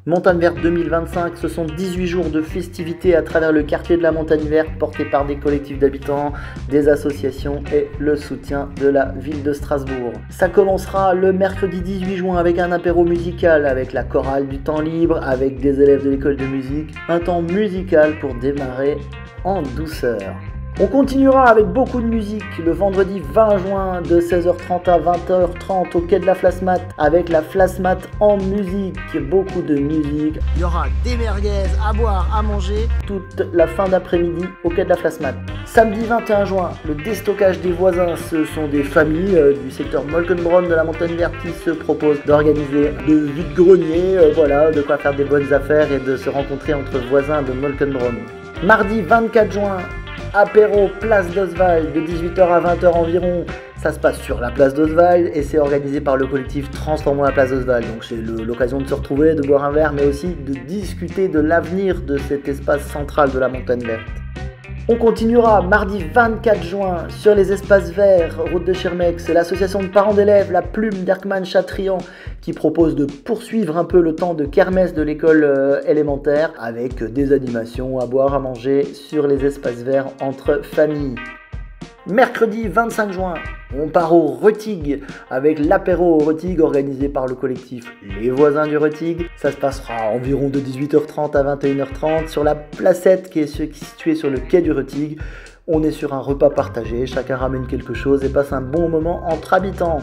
Montagne Verte 2025, ce sont 18 jours de festivités à travers le quartier de la Montagne Verte, portés par des collectifs d'habitants, des associations et le soutien de la ville de Strasbourg. Ça commencera le mercredi 18 juin avec un apéro musical, avec la chorale du temps libre, avec des élèves de l'école de musique. Un temps musical pour démarrer en douceur. On continuera avec beaucoup de musique le vendredi 20 juin de 16h30 à 20h30 au quai de la Flasmat avec la Flasmat en musique, beaucoup de musique. Il y aura des merguez à boire, à manger toute la fin d'après-midi au quai de la Flasmat. Samedi 21 juin, le déstockage des voisins, ce sont des familles du secteur Molkenbronn de la Montagne Verte qui se proposent d'organiser de vide-grenier, voilà, de quoi faire des bonnes affaires et de se rencontrer entre voisins de Molkenbronn. Mardi 24 juin, apéro place d'Oswald de 18h à 20h environ. Ça se passe sur la place d'Oswald et c'est organisé par le collectif Transformons la place d'Oswald. Donc c'est l'occasion de se retrouver, de boire un verre, mais aussi de discuter de l'avenir de cet espace central de la Montagne Verte. On continuera mardi 24 juin sur les espaces verts, route de Schirmeck. C'est l'association de parents d'élèves, la Plume d'Erkmann-Chatrian, qui propose de poursuivre un peu le temps de kermesse de l'école élémentaire avec des animations à boire, à manger sur les espaces verts entre familles. Mercredi 25 juin, on part au Retigues avec l'apéro au Retigues organisé par le collectif Les Voisins du Retigues. Ça se passera environ de 18h30 à 21h30 sur la placette qui est située sur le quai du Retigues. On est sur un repas partagé, chacun ramène quelque chose et passe un bon moment entre habitants.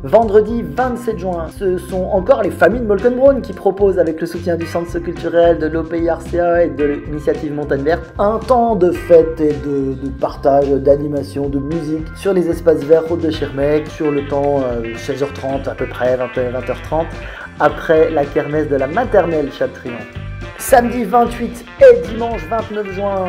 Vendredi 27 juin, ce sont encore les familles de Molkenbronn qui proposent, avec le soutien du centre culturel, de l'OPI-RCA et de l'initiative Montagne Verte, un temps de fête et de partage, d'animation, de musique sur les espaces verts route de Schirmeck, sur le temps 16h30 à peu près, 20h30, après la kermesse de la maternelle Chatrian. Samedi 28 et dimanche 29 juin,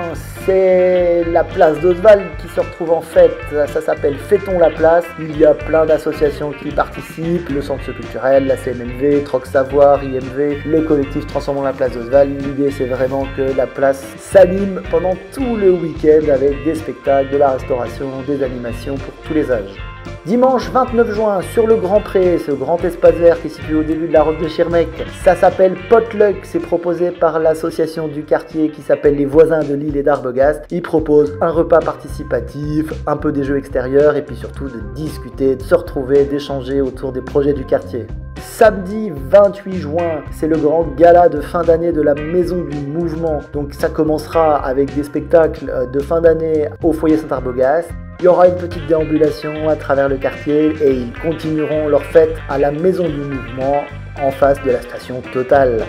c'est la place d'Oswald qui se retrouve en fête. Ça s'appelle Fêtons la place. Il y a plein d'associations qui participent, le centre culturel, la CNMV, Troc Savoir, IMV, le collectif Transformons la place d'Oswald. L'idée c'est vraiment que la place s'anime pendant tout le week-end avec des spectacles, de la restauration, des animations pour tous les âges. Dimanche 29 juin, sur le Grand Pré, ce grand espace vert qui est situé au début de la route de Schirmeck, ça s'appelle Potluck, c'est proposé par l'association du quartier qui s'appelle Les Voisins de Lille et d'Arbogast. Ils proposent un repas participatif, un peu des jeux extérieurs et puis surtout de discuter, de se retrouver, d'échanger autour des projets du quartier. Samedi 28 juin, c'est le grand gala de fin d'année de la Maison du Mouvement. Donc ça commencera avec des spectacles de fin d'année au foyer Saint-Arbogast. Il y aura une petite déambulation à travers le quartier et ils continueront leur fête à la Maison du Mouvement en face de la station Total.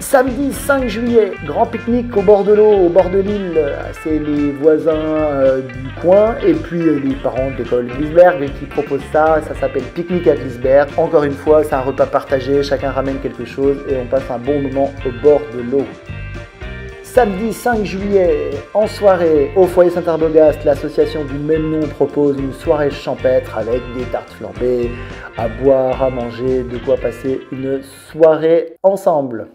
Samedi 5 juillet, grand pique-nique au bord de l'eau, au bord de l'île. C'est les voisins du coin et puis les parents de l'école Glisberg qui proposent ça. Ça s'appelle Pique-nique à Glisberg. Encore une fois, c'est un repas partagé, chacun ramène quelque chose et on passe un bon moment au bord de l'eau. Samedi 5 juillet, en soirée, au foyer Saint-Arbogast, l'association du même nom propose une soirée champêtre avec des tartes flambées, à boire, à manger, de quoi passer une soirée ensemble.